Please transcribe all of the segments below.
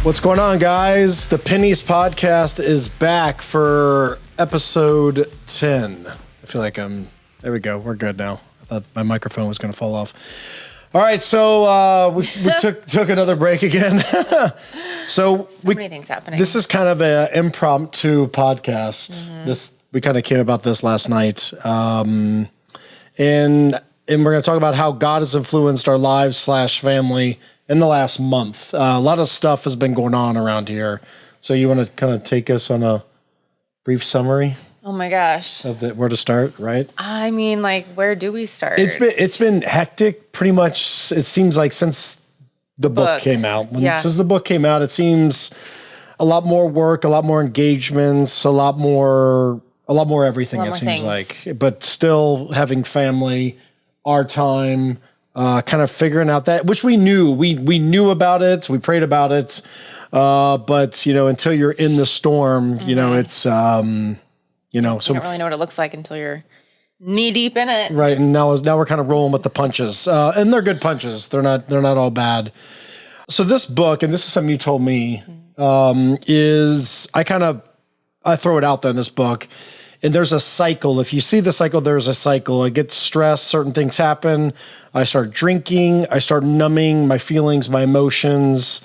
What's going on, guys? The Penney's podcast is back for episode 10. I feel like there we go. We're good now. I thought my microphone was going to fall off. All right, so we took another break again. So many things happening. This is kind of an impromptu podcast. We kind of came about this last night. And we're going to talk about how God has influenced our lives / family in the last month. A lot of stuff has been going on around here. So you want to kind of take us on a brief summary? Oh my gosh. Of where to start, right? I mean, like, where do we start? It's been hectic pretty much, it seems like, since the book came out. Since the book came out, it seems a lot more work, a lot more engagements, a lot more everything, it seems like. But still having family, our time, kind of figuring out that, which we knew. We knew about it. We prayed about it. But, until you're in the storm, it's, so you don't really know what it looks like until you're knee deep in it. Right. And now we're kind of rolling with the punches. And they're good punches. They're not all bad. So this book, and this is something you told me, is I throw it out there in this book. And there's a cycle. If you see the cycle, there's a cycle. I get stressed, certain things happen. I start drinking. I start numbing my feelings, my emotions,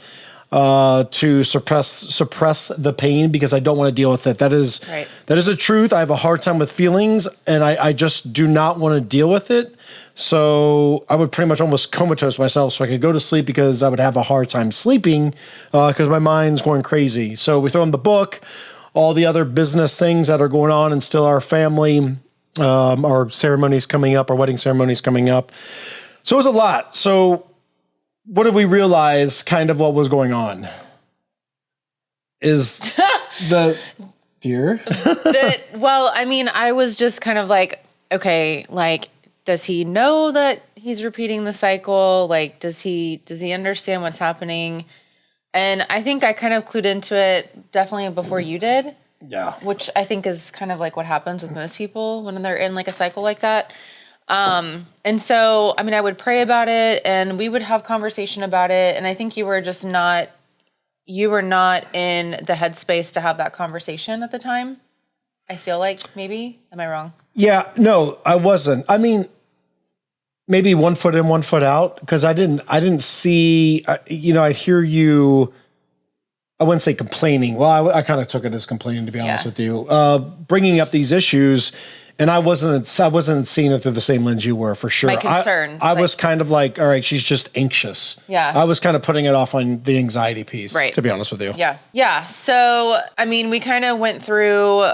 to suppress the pain because I don't want to deal with it. That is the truth. I have a hard time with feelings, and I just do not want to deal with it. So I would pretty much almost comatose myself so I could go to sleep because I would have a hard time sleeping because my mind's going crazy. So we throw in the book, all the other business things that are going on, and still our family, our ceremonies coming up, our wedding ceremonies coming up. So it was a lot. So what did we realize kind of what was going on? Is the dear? Well, I mean, I was just kind of like, okay, like, does he know that he's repeating the cycle? Like, does he understand what's happening? And I think I kind of clued into it definitely before you did. Yeah. Which I think is kind of like what happens with most people when they're in like a cycle like that. And so, I mean, I would pray about it and we would have conversation about it. And I think you were not in the headspace to have that conversation at the time. I feel like maybe, am I wrong? Yeah, no, I wasn't. I mean, maybe 1 foot in, 1 foot out. Cause I didn't see, I hear you, I wouldn't say complaining. Well, I kind of took it as complaining, to be honest with you, bringing up these issues. And I wasn't seeing it through the same lens you were, for sure. My concerns. I was kind of like, all right, she's just anxious. Yeah. I was kind of putting it off on the anxiety piece, to be honest with you. Yeah. Yeah. So, I mean, we kind of went through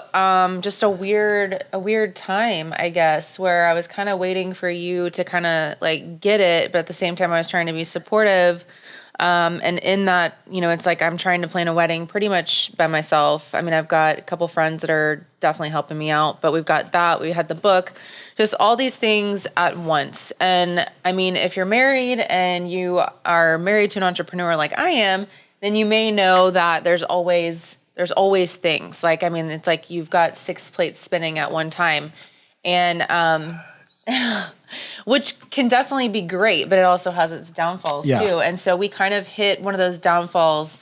just a weird time, I guess, where I was kind of waiting for you to kind of like get it. But at the same time, I was trying to be supportive. And in that, it's like I'm trying to plan a wedding pretty much by myself. I mean, I've got a couple friends that are definitely helping me out, but we've got that. We had the book, just all these things at once. And I mean, if you're married and you are married to an entrepreneur like I am, then you may know that there's always things. Like, I mean, it's like you've got 6 plates spinning at one time. And, which can definitely be great, but it also has its downfalls too. And so we kind of hit one of those downfalls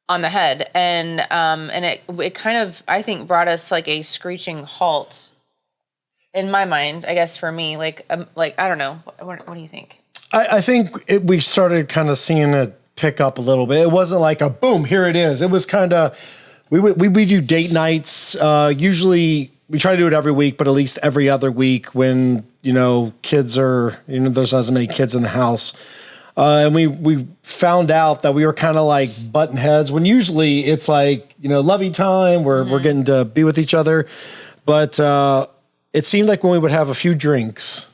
on the head, and it kind of, I think, brought us to like a screeching halt in my mind, I guess, for me, like I don't know. What do you think? I think we started kind of seeing it pick up a little bit. It wasn't like a boom, here it is. It was kind of, we do date nights. Usually we try to do it every week, but at least every other week when, kids are, there's not as many kids in the house. And we found out that we were kind of like button heads when usually it's like, lovey time, we're getting to be with each other. But it seemed like when we would have a few drinks,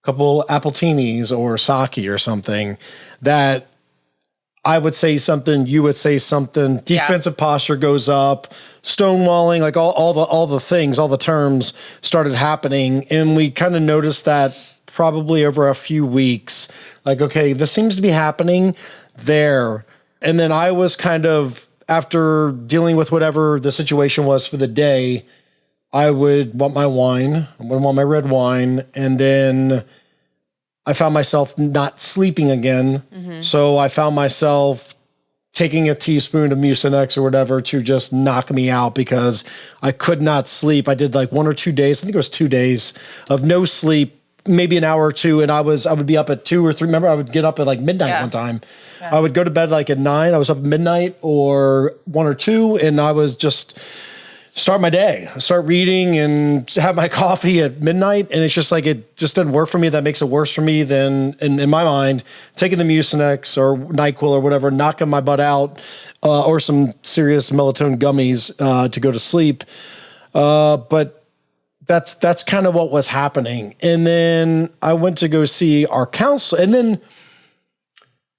a couple appletini or sake or something, that I would say something, you would say something, defensive posture goes up, stonewalling, like all the things, all the terms started happening. And we kind of noticed that probably over a few weeks, like, okay, this seems to be happening there. And then I was kind of, after dealing with whatever the situation was for the day, I would want my wine, I would want my red wine, and then I found myself not sleeping again. Mm-hmm. So I found myself taking a teaspoon of Mucinex or whatever to just knock me out because I could not sleep. I did like 1 or 2 days. I think it was 2 days of no sleep, maybe an hour or two. And I would be up at 2 or 3. Remember, I would get up at like midnight one time. Yeah. I would go to bed like at 9. I was up at midnight or 1 or 2. And I was just start my day, start reading and have my coffee at midnight. And it's just like, it just doesn't work for me. That makes it worse for me than in my mind, taking the Mucinex or NyQuil or whatever, knocking my butt out, or some serious melatonin gummies, to go to sleep. But that's kind of what was happening. And then I went to go see our counselor, and then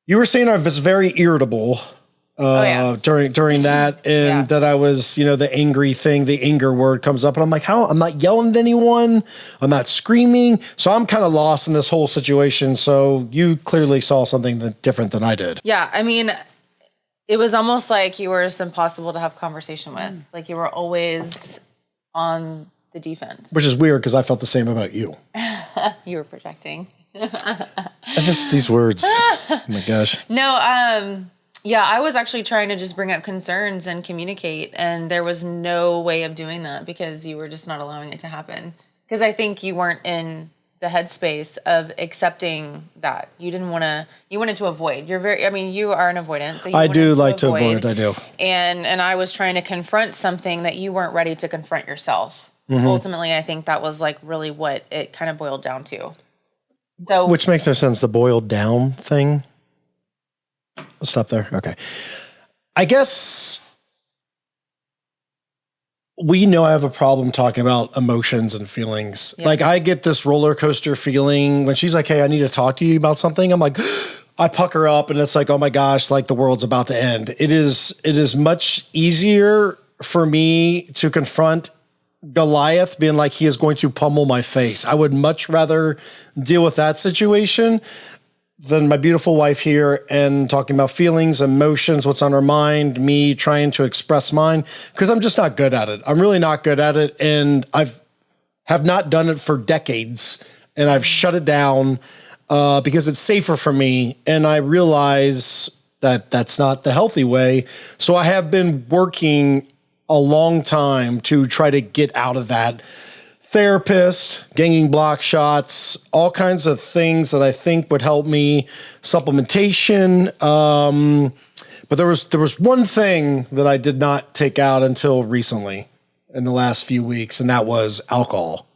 you were saying I was very irritable during that, and that I was, the angry thing, the anger word comes up, and I'm like, how? I'm not yelling at anyone. I'm not screaming. So I'm kind of lost in this whole situation. So you clearly saw something different than I did. Yeah. I mean, it was almost like you were just impossible to have conversation with. Like you were always on the defense. Which is weird because I felt the same about you. You were projecting. These words. Oh my gosh. No, yeah, I was actually trying to just bring up concerns and communicate, and there was no way of doing that because you were just not allowing it to happen. Because I think you weren't in the headspace of accepting that. You wanted to avoid. You are an avoidant. So you I do like to avoid, I do. And I was trying to confront something that you weren't ready to confront yourself. Mm-hmm. Ultimately, I think that was like really what it kind of boiled down to. So, which makes no sense, the boiled down thing. Let's stop there. Okay. I guess we know I have a problem talking about emotions and feelings. Yeah. Like I get this roller coaster feeling when she's like, hey, I need to talk to you about something. I'm like, I pucker up and it's like, oh my gosh, like the world's about to end. It is much easier for me to confront Goliath being like, he is going to pummel my face. I would much rather deal with that situation than my beautiful wife here and talking about feelings, emotions, what's on her mind, me trying to express mine, because I'm just not good at it. I'm really not good at it. And have not done it for decades, and I've shut it down because it's safer for me. And I realize that that's not the healthy way. So I have been working a long time to try to get out of that. Therapist, ganging block shots, all kinds of things that I think would help me. Supplementation. But there was one thing that I did not take out until recently in the last few weeks, and that was alcohol.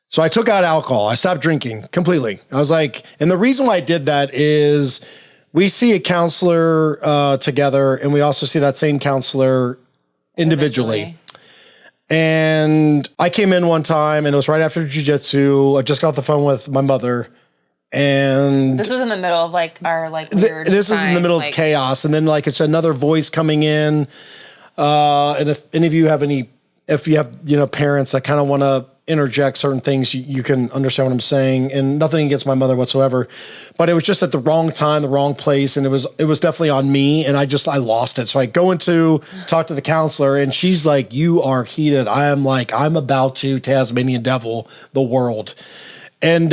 So I took out alcohol. I stopped drinking completely. I was like, and the reason why I did that is we see a counselor together, and we also see that same counselor individually. And I came in one time, and it was right after jiu-jitsu. I just got off the phone with my mother, and this was in the middle of like our like weird this was in the middle of chaos, and then like it's another voice coming in. And if any of you have parents that kind of want to interject certain things, you can understand what I'm saying. And nothing against my mother whatsoever, but it was just at the wrong time, the wrong place. And it was definitely on me. And I lost it. So I go into talk to the counselor, and she's like, you are heated. I am like, I'm about to Tasmanian devil the world. And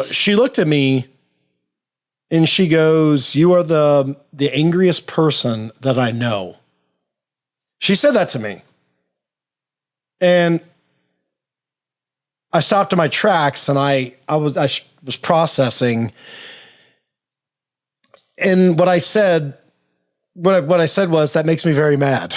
she looked at me and she goes, you are the angriest person that I know. She said that to me. And I stopped in my tracks, and I was processing, and what I said was, that makes me very mad.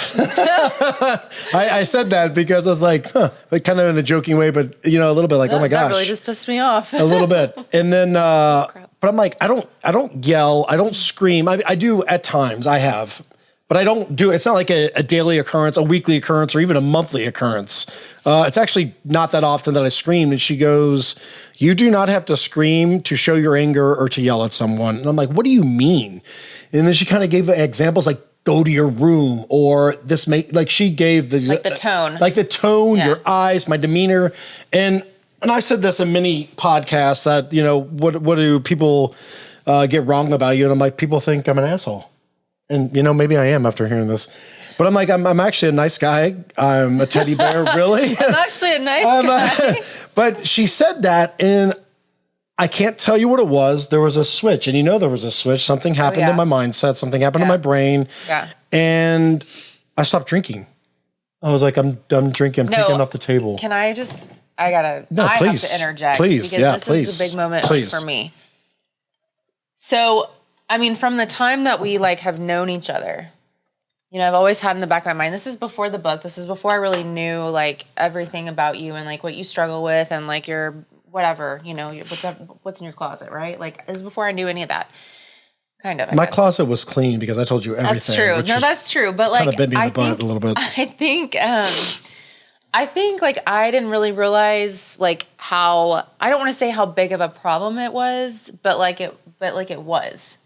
I said that because I was like, like kind of in a joking way, but a little bit like, oh my gosh, that really just pissed me off a little bit. And then, but I'm like, I don't yell, I don't scream. I do at times, I have. But I don't do it. It's not like a daily occurrence, a weekly occurrence, or even a monthly occurrence. It's actually not that often that I scream. And she goes, you do not have to scream to show your anger or to yell at someone. And I'm like, what do you mean? And then she kind of gave examples like, go to your room, or she gave the tone, yeah. Your eyes, my demeanor. And I've said this in many podcasts that, what do people get wrong about you? And I'm like, people think I'm an asshole. And, maybe I am after hearing this. But I'm like, I'm actually a nice guy. I'm a teddy bear, really. I'm actually a nice guy. But she said that, and I can't tell you what it was. There was a switch, and there was a switch. Something happened in my mindset. Something happened in my brain. Yeah. And I stopped drinking. I was like, I'm done drinking. I'm taking it off the table. Can I just, I have to interject. Please, because this is a big moment for me. So, I mean, from the time that we like have known each other, I've always had in the back of my mind, this is before the book. This is before I really knew like everything about you and like what you struggle with and like your whatever, what's in your closet, right? Like this is before I knew any of that. Kind of. My closet was clean because I told you everything. That's true. No, that's true. But like, kind of bit me in the butt a little bit. I think like I didn't really realize like how, I don't want to say how big of a problem it was, but it was.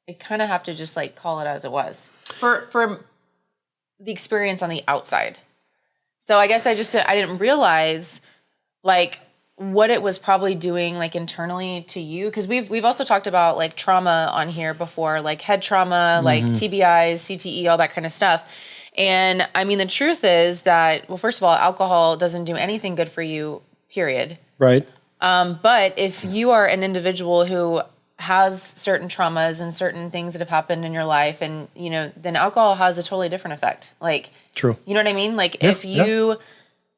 I kind of have to just like call it as it was for the experience on the outside. So I guess I didn't realize like what it was probably doing like internally to you. Cause we've also talked about like trauma on here before, like head trauma, like TBIs, CTE, all that kind of stuff. And I mean, the truth is that, well, first of all, alcohol doesn't do anything good for you, period. Right. But if you are an individual who has certain traumas and certain things that have happened in your life and, then alcohol has a totally different effect. Like, true. You know what I mean? Like if you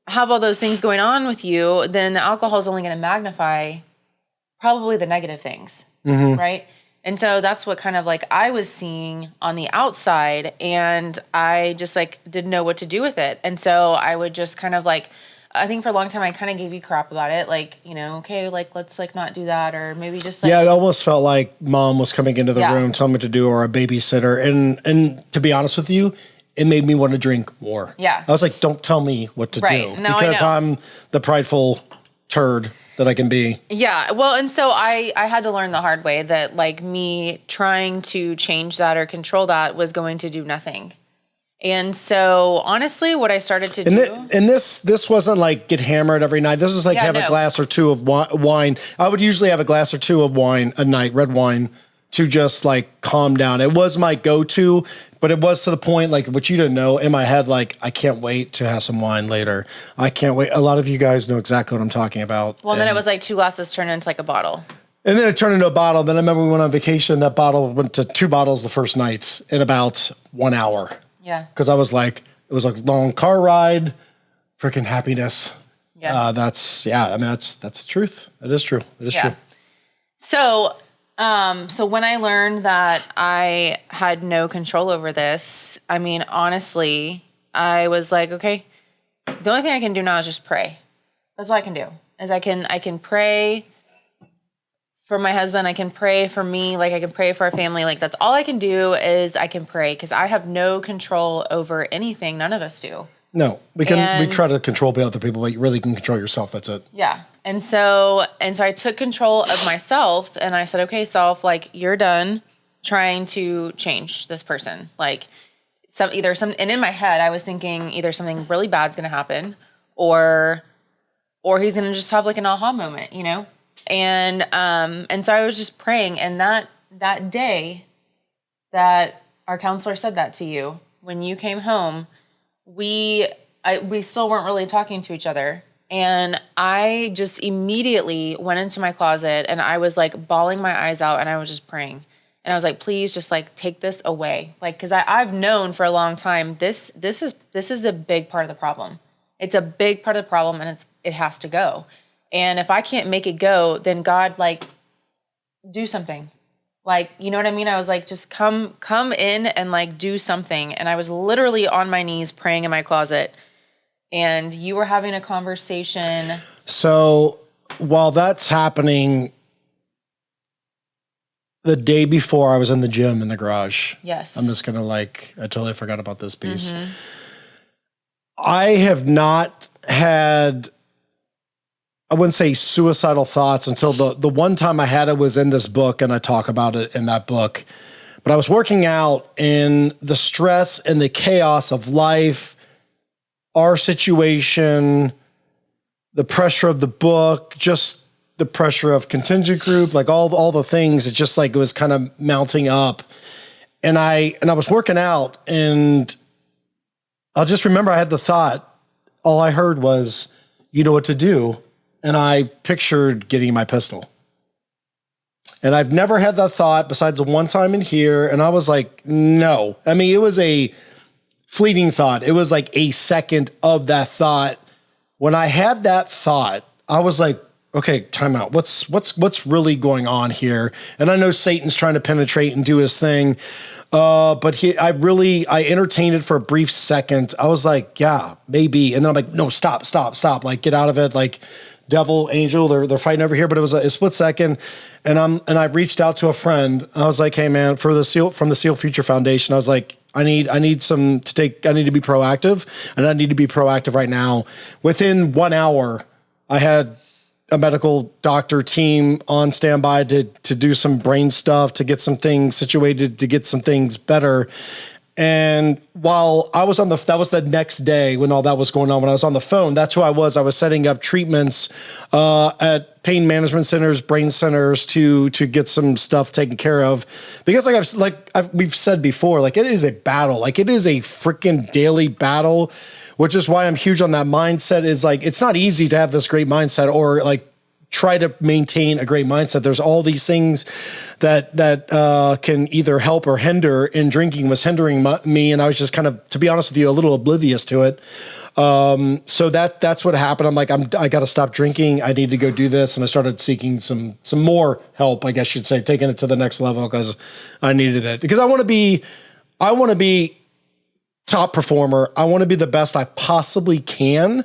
have all those things going on with you, then the alcohol is only going to magnify probably the negative things. Right. And so that's what kind of like I was seeing on the outside, and I just like didn't know what to do with it. And so I would just kind of like, I think for a long time I kind of gave you crap about it. Like, okay, like let's like not do that, or maybe just like. Yeah, it almost felt like mom was coming into the room telling me to do, or a babysitter. And to be honest with you, it made me want to drink more. Yeah. I was like, don't tell me what to do. No, because I'm the prideful turd that I can be. Yeah. Well, and so I had to learn the hard way that like me trying to change that or control that was going to do nothing. And so honestly, what I started to do. And this wasn't like get hammered every night. This was like have a glass or two of wine. I would usually have a glass or two of wine a night, red wine, to just like calm down. It was my go-to, but it was to the point like what you didn't know in my head, like I can't wait to have some wine later. I can't wait. A lot of you guys know exactly what I'm talking about. Well, then it was like 2 glasses turned into like a bottle. And then it turned into a bottle. Then I remember we went on vacation. That bottle went to 2 bottles the first night in about 1 hour. Yeah. Because I was like, it was a long car ride, freaking happiness. Yeah. That's the truth. It is true. It is true. So when I learned that I had no control over this, I mean, honestly, I was like, okay, the only thing I can do now is just pray. That's all I can do. Is I can pray for my husband. I can pray for me. Like I can pray for our family. Like that's all I can do is I can pray because I have no control over anything. None of us do. No, we try to control other people, but you really can control yourself. That's it. Yeah. And so I took control of myself and I said, okay, self, like you're done trying to change this person. Like and in my head, I was thinking either something really bad's going to happen or he's going to just have like an aha moment, And so I was just praying. And that day that our counselor said that to you, when you came home, we still weren't really talking to each other. And I just immediately went into my closet and I was like bawling my eyes out and I was just praying. And I was like, please just like take this away. Like, cause I've known for a long time, this is the big part of the problem. It's a big part of the problem and it has to go. And if I can't make it go, then God, like, do something. Like, you know what I mean? I was like, just come in and like do something. And I was literally on my knees praying in my closet. And you were having a conversation. So while that's happening, the day before I was in the gym in the garage. Yes. I'm just going to I totally forgot about this piece. Mm-hmm. I have not had, I wouldn't say suicidal thoughts until the one time I had it was in this book, and I talk about it in that book. But I was working out, and the stress and the chaos of life, our situation, the pressure of the book, just the pressure of contingent group, like all the things, it just like it was kind of mounting up. And I was working out, and I'll just remember I had the thought, all I heard was, you know what to do. And I pictured getting my pistol. And I've never had that thought besides the one time in here. And I was like, no. I mean, it was a fleeting thought. It was like a second of that thought. When I had that thought, I was like, okay, time out. What's really going on here? And I know Satan's trying to penetrate and do his thing. But I entertained it for a brief second. I was like, yeah, maybe. And then I'm like, no, stop. Like, get out of it. Like, devil, angel, they're fighting over here. But it was a split second. And I reached out to a friend. I was like, hey man, from the Seal Future Foundation, I was like, I need to be proactive, and I need to be proactive right now. Within 1 hour, I had a medical doctor team on standby to do some brain stuff, to get some things situated, to get some things better. And while I was that was the next day when all that was going on, when I was on the phone, that's who I was. I was setting up treatments at pain management centers, brain centers to get some stuff taken care of. Because we've said before, like, it is a battle. Like, it is a freaking daily battle, which is why I'm huge on that mindset. Is like, it's not easy to have this great mindset or like try to maintain a great mindset. There's all these things that can either help or hinder, and drinking was hindering me. And I was just kind of, to be honest with you, a little oblivious to it. So that's what happened. I'm like, I got to stop drinking. I need to go do this. And I started seeking some more help, I guess you'd say, taking it to the next level because I needed it. Because I want to be top performer. I want to be the best I possibly can.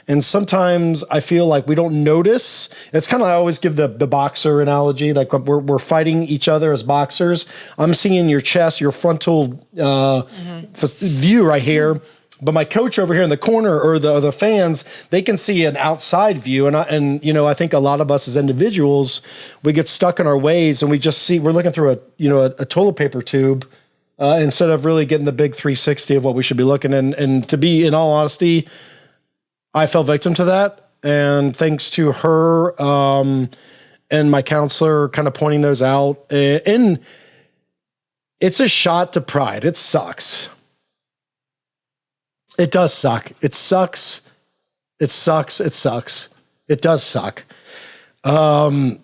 And sometimes I feel like we don't notice. It's kind of, I always give the boxer analogy, like we're fighting each other as boxers. I'm seeing your chest, your frontal view right here. But my coach over here in the corner, or the fans, they can see an outside view. And I think a lot of us as individuals, we get stuck in our ways, and we're looking through a toilet paper tube instead of really getting the big 360 of what we should be looking in. And to be, in all honesty, I fell victim to that, and thanks to her and my counselor kind of pointing those out. And it's a shot to pride. It sucks. It does suck. It sucks. It sucks. It sucks. It does suck. But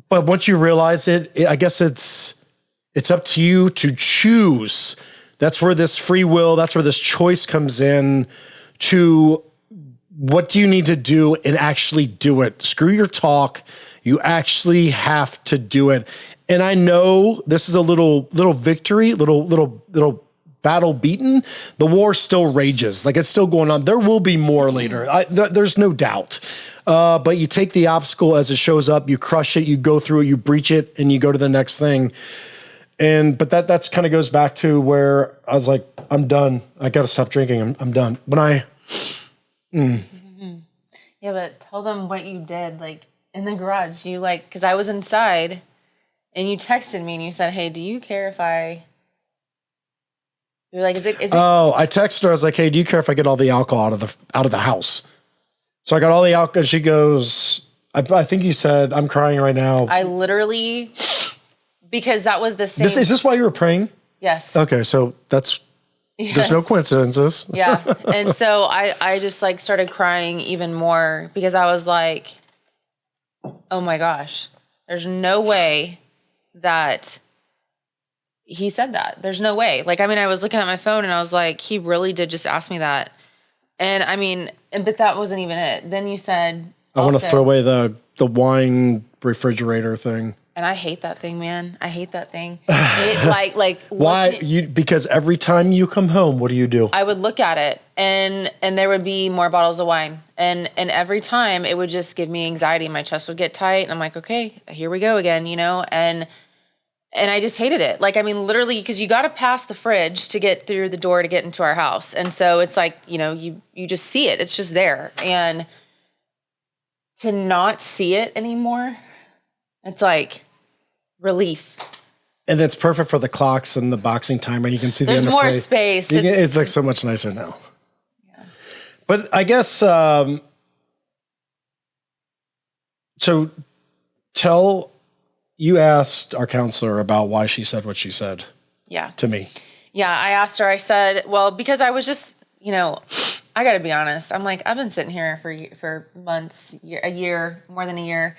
once you realize it, I guess it's up to you to choose. That's where this free will, that's where this choice comes in to, what do you need to do and actually do it? Screw your talk. You actually have to do it. And I know this is a little victory, little battle beaten. The war still rages. Like, it's still going on. There will be more later. There's no doubt. But you take the obstacle as it shows up, you crush it, you go through it, you breach it, and you go to the next thing. But that's kind of goes back to where I was like, I'm done. I got to stop drinking. I'm done. Yeah, but tell them what you did, like, in the garage. Because I was inside, and you texted me, and you said, hey, do you care if I... You're like, is it... Oh, I texted her. I was like, hey, do you care if I get all the alcohol out of the house? So I got all the alcohol. She goes, I think you said, I'm crying right now. I literally... Because that was the same... Is this why you were praying? Yes. Okay, so that's... Yes. There's no coincidences. Yeah. And so I just like started crying even more because I was like, oh my gosh, there's no way that he said that. There's no way. Like, I mean, I was looking at my phone and I was like, he really did just ask me that. And I mean, but that wasn't even it. Then you said, I want to throw away the wine refrigerator thing. And I hate that thing, man. I hate that thing. It why? Because every time you come home, what do? I would look at it, and there would be more bottles of wine, and every time it would just give me anxiety. My chest would get tight, and I'm like, okay, here we go again, And I just hated it. Like, I mean, literally, because you got to pass the fridge to get through the door to get into our house, and so it's like, you just see it. It's just there, and to not see it anymore, it's like relief. And that's perfect for the clocks and the boxing timer. And you can see there's more space. It looks so much nicer now. Yeah. But I guess, so you asked our counselor about why she said what she said. Yeah. To me. Yeah. I asked her, I said, well, because I was just, I got to be honest. I'm like, I've been sitting here for months, a year, more than a year,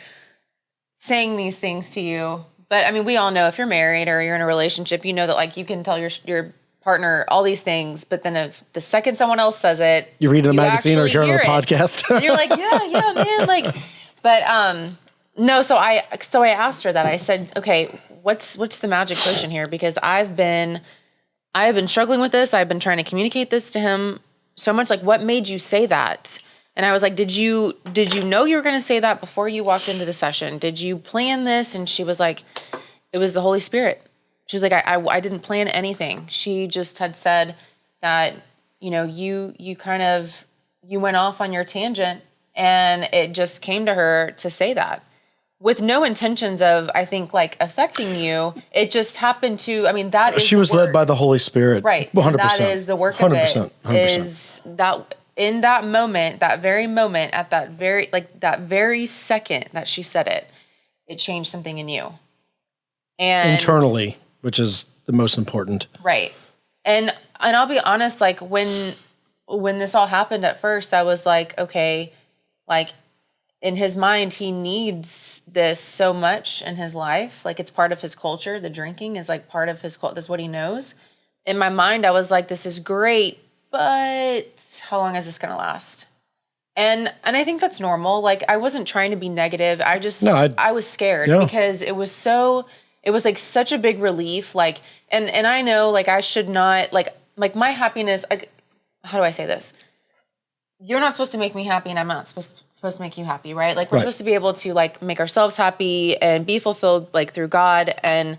saying these things to you, But I mean, we all know if you're married or you're in a relationship, you know that like you can tell your partner all these things, but then if the second someone else says it, you read in a magazine or hear on a it. podcast. And you're like, yeah, man. Like, but no. So I asked her that. I said, okay, what's the magic potion here? Because I've been struggling with this. I've been trying to communicate this to him so much. Like, what made you say that? And I was like, did you know you were going to say that before you walked into the session? Did you plan this? And she was like, it was the Holy Spirit. She was like, I didn't plan anything. She just had said that, you know, you went off on your tangent and it just came to her to say that with no intentions of, I think, like affecting you. It just happened to, I mean, that is she was led by the Holy Spirit. Right. 100%. That is the work of 100%, 100%. Is that in that moment, that very moment, at that very second that she said it, it changed something in you. And internally, which is the most important. Right. And I'll be honest, like when this all happened at first, I was like, okay, like in his mind, he needs this so much in his life. Like it's part of his culture. The drinking is like part of his culture. That's what he knows. In my mind, I was like, this is great, but how long is this going to last? And I think that's normal. Like I wasn't trying to be negative. I was scared because it was like such a big relief. Like, and I know like I should not like my happiness. Like, how do I say this? You're not supposed to make me happy and I'm not supposed to make you happy, right? Like we're supposed to be able to like make ourselves happy and be fulfilled like through God and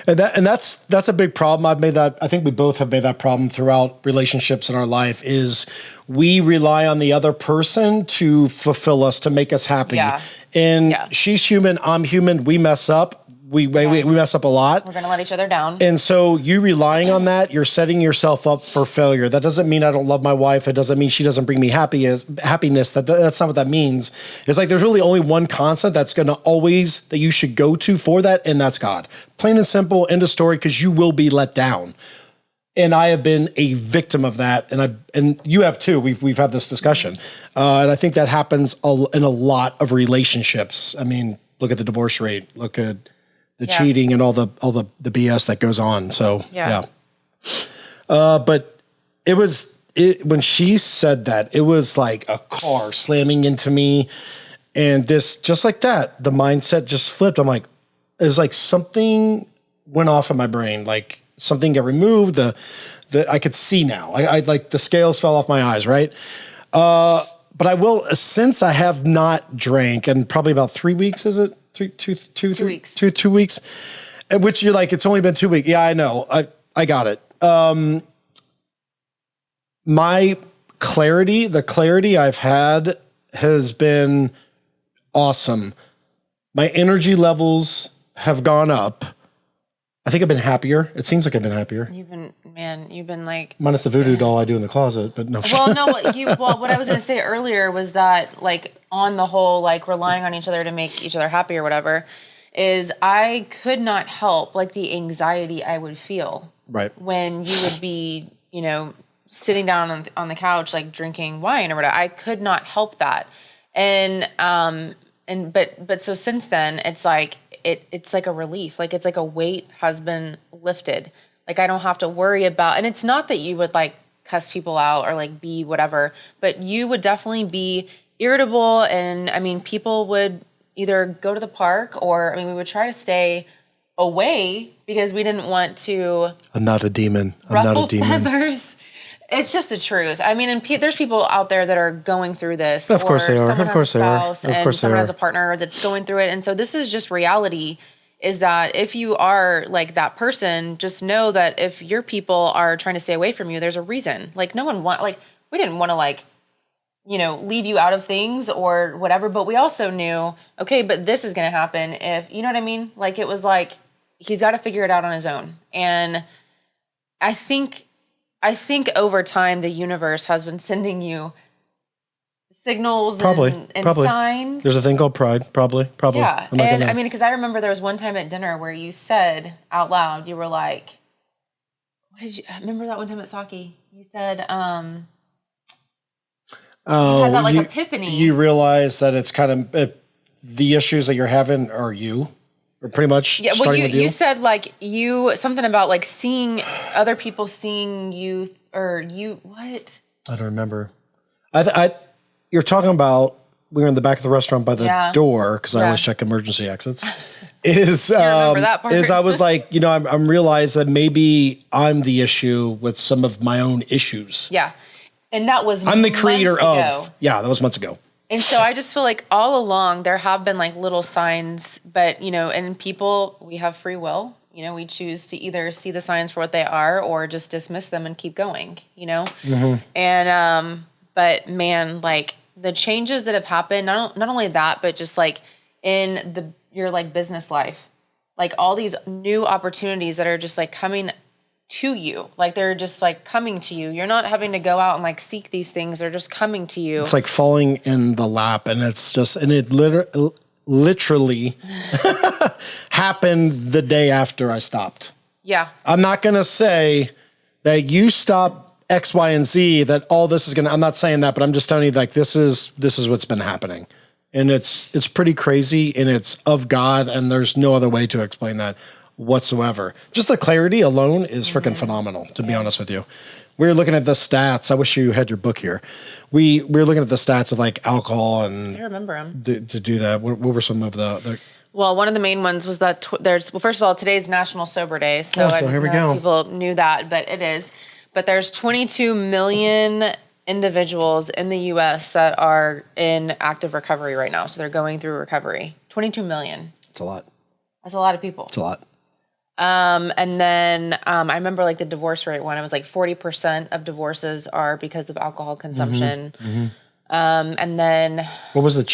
that's a big problem. I've made that. I think we both have made that problem throughout relationships in our life is we rely on the other person to fulfill us, to make us happy. Yeah. And she's human. I'm human. We mess up. We mess up a lot. We're going to let each other down. And so you relying on that, you're setting yourself up for failure. That doesn't mean I don't love my wife. It doesn't mean she doesn't bring me happiness. That's not what that means. It's like there's really only one constant that's going to always, that you should go to for that, and that's God. Plain and simple, end of story, because you will be let down. And I have been a victim of that, and you have too. We've had this discussion, and I think that happens in a lot of relationships. I mean, look at the divorce rate. Look at the cheating and all the BS that goes on. So but when she said that, it was like a car slamming into me, and this just like that, the mindset just flipped. I'm like, it was like something went off in my brain, like something got removed. The I could see now. I like the scales fell off my eyes, right? But I will, since I have not drank, and probably about 3 weeks, is it? 2 weeks. 2 weeks. Which you're like, it's only been 2 weeks. Yeah, I know. I got it. My clarity, the clarity I've had has been awesome. My energy levels have gone up. I think I've been happier. It seems like I've been happier. You've been like... Minus the voodoo doll I do in the closet, but no. Well, no, what I was going to say earlier was that, like, on the whole, like, relying on each other to make each other happy or whatever, is I could not help, like, the anxiety I would feel. Right. When you would be, you know, sitting down on the couch, like, drinking wine or whatever. I could not help that. But so since then, it's like, it's like a relief. Like, it's like a weight has been lifted. Like, I don't have to worry about, and it's not that you would like cuss people out or like be whatever, but you would definitely be irritable. And I mean, people would either go to the park or, I mean, we would try to stay away because we didn't want to. I'm not a demon. I'm not a demon. Feathers. It's just the truth. I mean, and there's people out there that are going through this. Of course they are. Someone Of course has a they are. spouse Of and course they someone are. has a partner that's going through it. And so this is just reality, is that if you are like that person, just know that if your people are trying to stay away from you, there's a reason. Like we didn't want to like, you know, leave you out of things or whatever, but we also knew, okay, but this is going to happen if, you know what I mean? Like, it was like, he's got to figure it out on his own. And I think over time, the universe has been sending you signals and signs. There's a thing called pride. Probably. Yeah. And I mean, because I remember there was one time at dinner where you said out loud, you were like, what did you remember that one time at Saki? You said, you had that like epiphany. You realize that it's kind of the issues that you're having are you. or pretty much. Yeah, well, starting with you said like something about like seeing other people seeing you or you what? I don't remember. You're talking about we were in the back of the restaurant by the door because I always check emergency exits. Is remember that part? Is I was like, you know, I'm realized that maybe I'm the issue with some of my own issues. Yeah, and that was I'm the creator ago. of. Yeah, that was months ago. And so I just feel like all along there have been like little signs, but you know, and people, we have free will. You know, we choose to either see the signs for what they are or just dismiss them and keep going. You know, and but man, like the changes that have happened, not only that, but just like in your like business life, like all these new opportunities that are just like coming to you, like they're just like coming to you. You're not having to go out and like seek these things; they're just coming to you. It's like falling in the lap, and it literally happened the day after I stopped. Yeah, I'm not gonna say that you stop X, Y, and Z. That all this is gonna. I'm not saying that, but I'm just telling you like this is what's been happening, and it's pretty crazy, and it's of God, and there's no other way to explain that whatsoever. Just the clarity alone is freaking phenomenal, to be honest with you. We were looking at the stats. I wish you had your book here. We were looking at the stats of like alcohol and I remember them. To do that. What were some of the Well, one of the main ones was that well, first of all, today's National Sober Day. So, here we go. People knew that, but it is. But there's 22 million individuals in the U.S. that are in active recovery right now. So they're going through recovery. 22 million. It's a lot. That's a lot of people. It's a lot. And then I remember like the divorce rate one. It was like 40% of divorces are because of alcohol consumption. And then what was the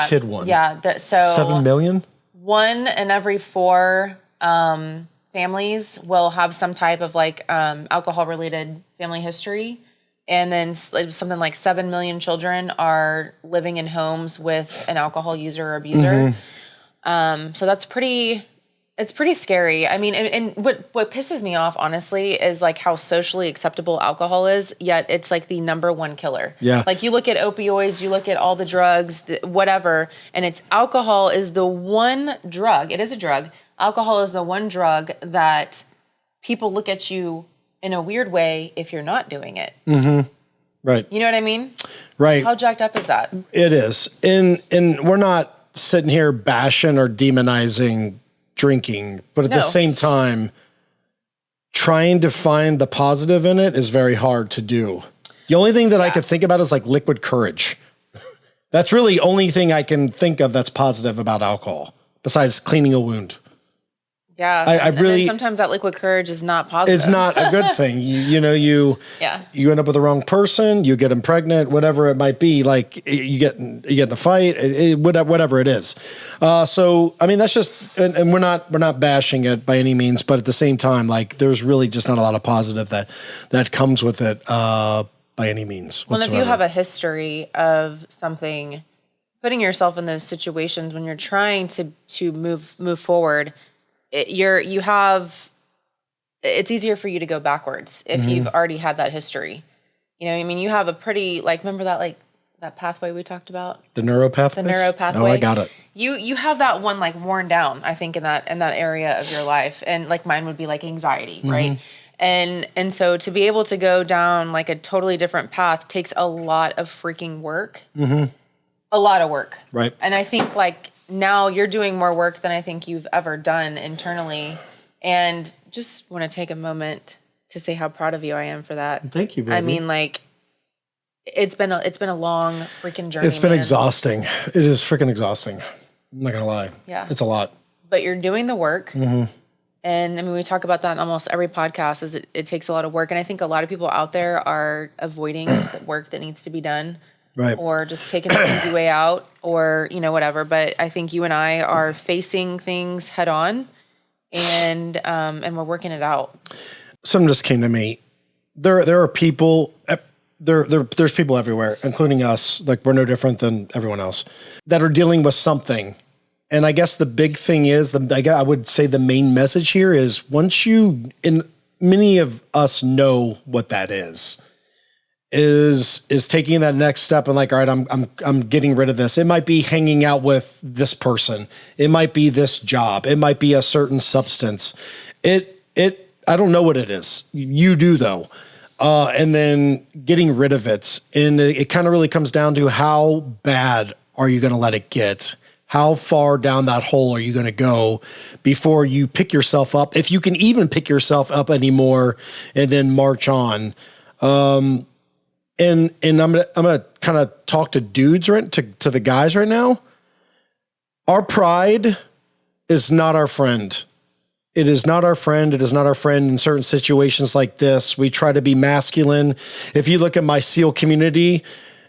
kid one? Yeah, so 7 million. 1 in every 4 families will have some type of like alcohol related family history. And then something like 7 million children are living in homes with an alcohol user or abuser. So that's it's pretty scary. I mean, and what pisses me off, honestly, is like how socially acceptable alcohol is, yet it's like the number one killer. Yeah. Like you look at opioids, you look at all the drugs, whatever, and it's alcohol is the one drug. It is a drug. Alcohol is the one drug that people look at you in a weird way if you're not doing it. Right. You know what I mean? Right. How jacked up is that? It is. And we're not sitting here bashing or demonizing drinking, but at the same time, trying to find the positive in it is very hard to do. The only thing that I could think about is like liquid courage. That's really the only thing I can think of that's positive about alcohol, besides cleaning a wound. Yeah, I really. And sometimes that liquid courage is not positive. It's not a good thing. You end up with the wrong person. You get them pregnant, whatever it might be. Like you get in a fight, whatever it is. So I mean, that's just, and we're not bashing it by any means, but at the same time, like there's really just not a lot of positive that comes with it by any means. Well, if you have a history of something, putting yourself in those situations when you're trying to move forward. It's easier for you to go backwards if you've already had that history. You know, I mean, you have a pretty, like, remember that pathway we talked about? The neuro pathway? The neuro pathway. Oh, I got it. You have that one like worn down, I think, in that area of your life. And like mine would be like anxiety, right? And so to be able to go down like a totally different path takes a lot of freaking work. A lot of work. Right. And I think like now you're doing more work than I think you've ever done internally. And just want to take a moment to say how proud of you I am for that. Thank you, baby. I mean, like, it's been a long freaking journey. It's been exhausting. It is freaking exhausting. I'm not going to lie. Yeah. It's a lot. But you're doing the work. And I mean, we talk about that in almost every podcast is it takes a lot of work. And I think a lot of people out there are avoiding the work that needs to be done. Right. Or just taking the easy way out or, you know, whatever. But I think you and I are facing things head on and we're working it out. Something just came to me. There are people, there's people everywhere, including us. Like we're no different than everyone else that are dealing with something. And I guess the big thing is, I would say the main message here is once and many of us know what that is. is taking that next step and like, all right, I'm getting rid of this. It might be hanging out with this person. It might be this job. It might be a certain substance. I don't know what it is. You do though. And then getting rid of it. And it kind of really comes down to how bad are you going to let it get? How far down that hole are you going to go before you pick yourself up? If you can even pick yourself up anymore and then march on. And I'm gonna kind of talk to dudes to the guys right now. Our pride is not our friend. It is not our friend. It is not our friend in certain situations like this. We try to be masculine. If you look at my SEAL community,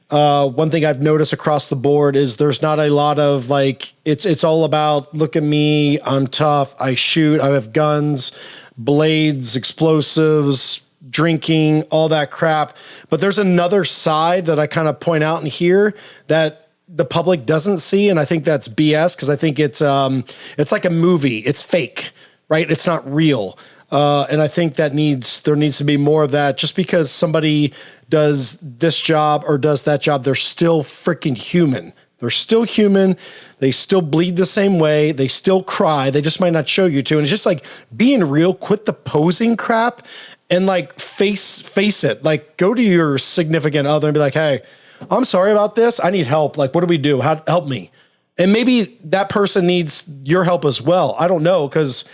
one thing I've noticed across the board is there's not a lot of like, it's all about, look at me, I'm tough, I shoot, I have guns, blades, explosives, drinking, all that crap. But there's another side that I kind of point out in here that the public doesn't see. And I think that's BS because I think it's like a movie. It's fake, right? It's not real. And I think there needs to be more of that. Just because somebody does this job or does that job, they're still freaking human. They're still human. They still bleed the same way. They still cry. They just might not show you to. And it's just like being real, quit the posing crap and like face it. Like go to your significant other and be like, hey, I'm sorry about this. I need help. Like, what do we do? Help me. And maybe that person needs your help as well. I don't know. Cause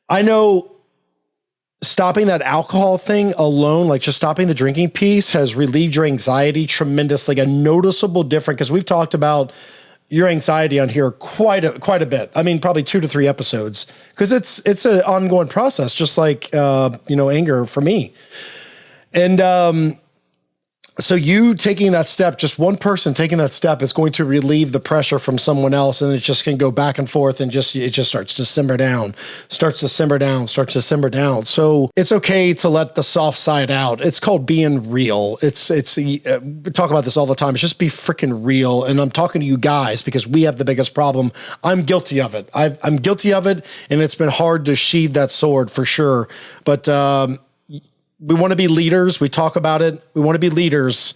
I know stopping that alcohol thing alone, like just stopping the drinking piece has relieved your anxiety tremendously, like a noticeable difference. Cause we've talked about your anxiety on here quite a bit. I mean, probably 2 to 3 episodes because it's an ongoing process, just like, anger for me. And, so you taking that step, just one person taking that step is going to relieve the pressure from someone else. And it just can go back and forth and it just starts to simmer down. So it's okay to let the soft side out. It's called being real. We talk about this all the time. It's just be freaking real. And I'm talking to you guys because we have the biggest problem. I'm guilty of it. I'm guilty of it. And it's been hard to sheathe that sword for sure. But, we want to be leaders. We talk about it. We want to be leaders.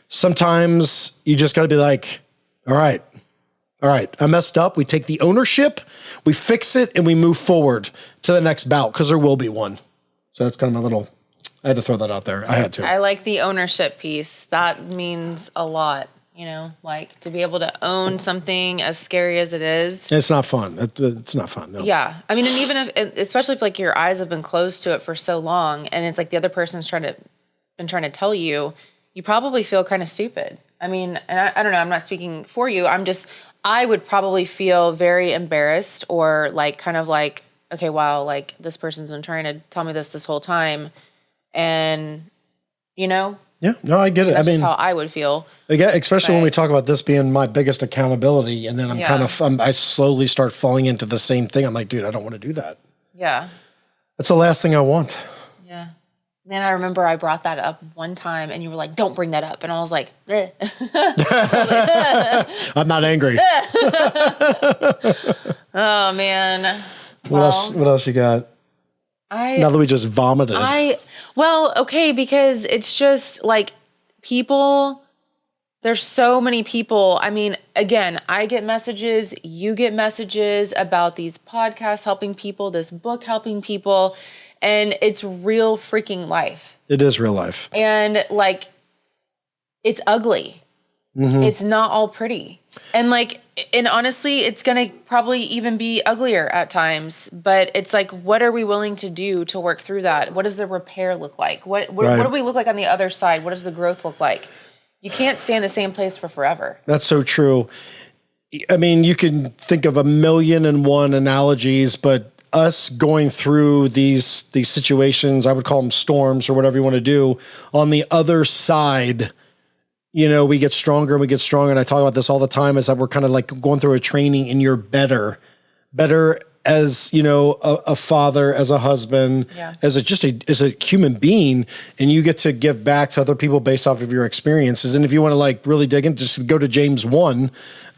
Sometimes you just got to be like, all right, I messed up. We take the ownership, we fix it, and we move forward to the next bout because there will be one. So that's kind of I had to throw that out there. I had to. I like the ownership piece. That means a lot. Like to be able to own something as scary as it is. It's not fun. It's not fun. No. Yeah. I mean, and even especially if like your eyes have been closed to it for so long and it's like the other person's trying to tell you, you probably feel kind of stupid. I mean, and I don't know, I'm not speaking for you. I would probably feel very embarrassed or like, kind of like, okay, wow, like this person's been trying to tell me this whole time. And, Yeah, no, I get it. That's just how I would feel. Again, especially when we talk about this being my biggest accountability, and then I slowly start falling into the same thing. I'm like, dude, I don't want to do that. Yeah. That's the last thing I want. Yeah. Man, I remember I brought that up one time, and you were like, don't bring that up. And I was like, eh. I'm not angry. Oh, man. What else you got? Now that we just vomited. Okay, because it's just like people, there's so many people. I mean, again, I get messages, you get messages about these podcasts helping people, this book helping people, and it's real freaking life. It is real life. And like, it's ugly. Mm-hmm. It's not all pretty. And honestly, it's going to probably even be uglier at times, but it's like, what are we willing to do to work through that? What does the repair look like? What do we look like on the other side? What does the growth look like? You can't stay in the same place for forever. That's so true. I mean, you can think of 1,000,001 analogies, but us going through these situations, I would call them storms or whatever you want to do, on the other side, we get stronger and we get stronger. And I talk about this all the time is that we're kind of like going through a training and you're better as, you know, a father, as a husband, as a human being, and you get to give back to other people based off of your experiences. And if you want to like really dig in, just go to James 1,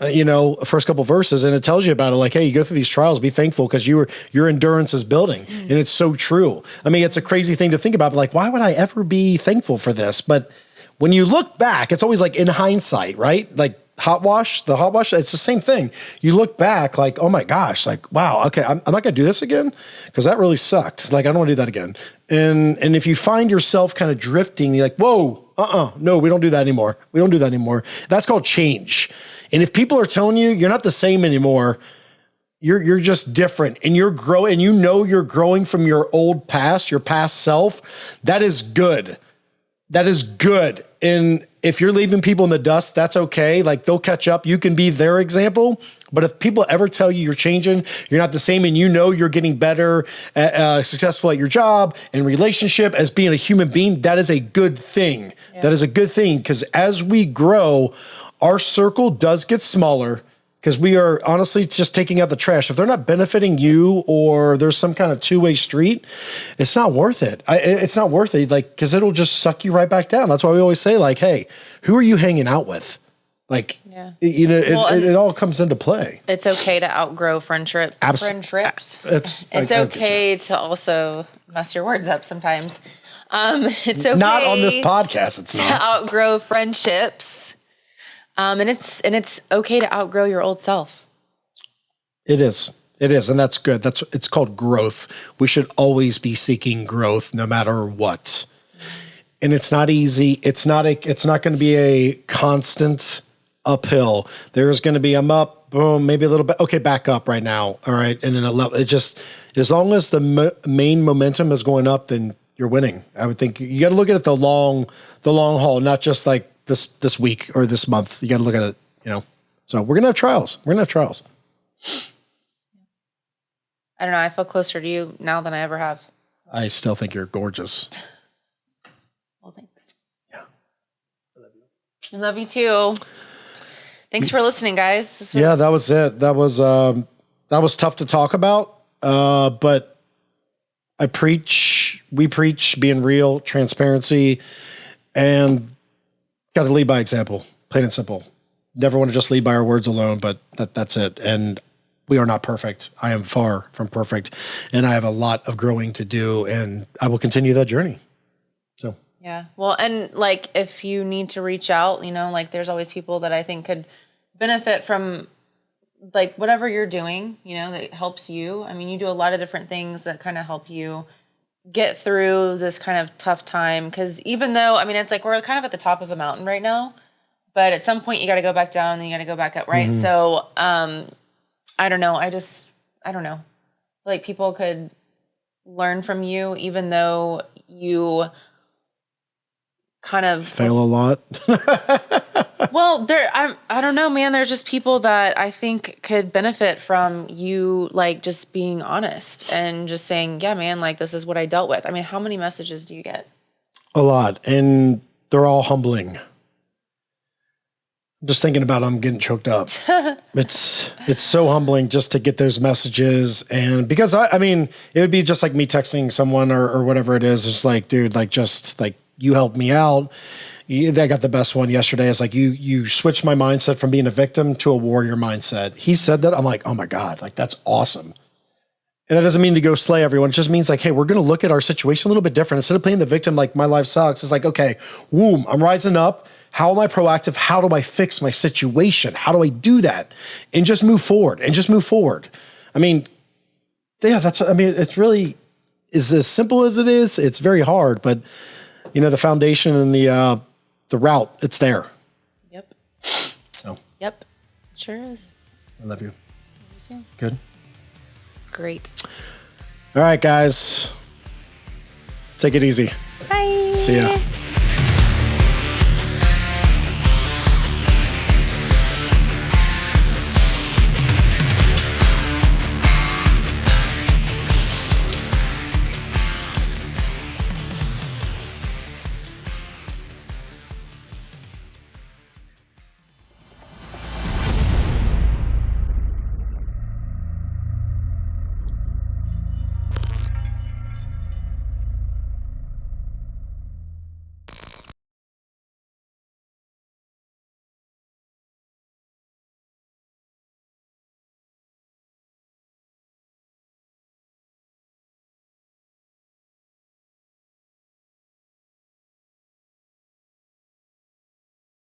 you know, first couple verses, and it tells you about it. Like, hey, you go through these trials, be thankful because your endurance is building. And it's so true. I mean, it's a crazy thing to think about, but like, why would I ever be thankful for this? But when you look back, it's always like in hindsight, right? Like, the hot wash, it's the same thing. You look back like, oh my gosh, like, wow, okay, I'm not going to do this again because that really sucked. Like, I don't want to do that again. And if you find yourself kind of drifting, you're like, whoa, no, we don't do that anymore. We don't do that anymore. That's called change. And if people are telling you you're not the same anymore, you're just different, and you're growing, and you know you're growing from your old past, your past self, that is good. That is good. And if you're leaving people in the dust, that's okay. Like, they'll catch up. You can be their example. But if people ever tell you you're changing, you're not the same, and you know you're getting better, successful at your job and relationship, as being a human being, that is a good thing. Yeah. That is a good thing, because as we grow, our circle does get smaller, because we are honestly just taking out the trash. If they're not benefiting you, or there's some kind of two-way street, it's not worth it. It's not worth it, like, because it'll just suck you right back down. That's why we always say, like, hey, who are you hanging out with? Like, you know, it all comes into play. It's okay to outgrow friendships. It's okay to also mess your words up sometimes. It's okay. Not on this podcast. It's not. To outgrow friendships. And it's okay to outgrow your old self. It is. And that's good. It's called growth. We should always be seeking growth no matter what. And it's not easy. It's not going to be a constant uphill. There's going to be, I'm up, boom, maybe a little bit. Okay, back up right now. All right. And then it just, as long as the main momentum is going up, then you're winning. I would think you got to look at it the long haul, not just like this week or this month. You got to look at it, you know. So we're going to have trials. I don't know. I feel closer to you now than I ever have. I still think you're gorgeous. Well, thanks. Yeah. I love you. I love you too. Thanks for listening, guys. That was it. That was tough to talk about. But we preach being real, transparency, and got to lead by example, plain and simple. Never want to just lead by our words alone, but that's it. And we are not perfect. I am far from perfect, and I have a lot of growing to do, and I will continue that journey. So. Yeah. Well, and like, if you need to reach out, you know, like, there's always people that I think could benefit from, like, whatever you're doing, you know, that helps you. I mean, you do a lot of different things that kind of help you get through this kind of tough time. Because even though, I mean, it's like we're kind of at the top of a mountain right now, but at some point you got to go back down and you got to go back up, right? Mm-hmm. So I don't know. I don't know. Like, people could learn from you, even though you kind of fail a lot. Well, I don't know, man. There's just people that I think could benefit from you, like, just being honest and just saying, yeah, man, like, this is what I dealt with. I mean, how many messages do you get? A lot. And they're all humbling. I'm just thinking about I'm getting choked up. It's so humbling just to get those messages. And because I mean, it would be just like me texting someone or whatever it is. It's like, dude, like, just like, you helped me out. I got the best one yesterday. It's like, you switched my mindset from being a victim to a warrior mindset. He said that. I'm like, oh my God, like, that's awesome. And that doesn't mean to go slay everyone. It just means like, hey, we're going to look at our situation a little bit different. Instead of playing the victim, like, my life sucks. It's like, okay, boom, I'm rising up. How am I proactive? How do I fix my situation? How do I do that? And just move forward I mean, yeah, it really is as simple as it is. It's very hard, but you know, the foundation and the route, it's there. Yep. So. Yep. Sure is. I love you. Love you too. Good. Great. All right, guys. Take it easy. Bye. See ya.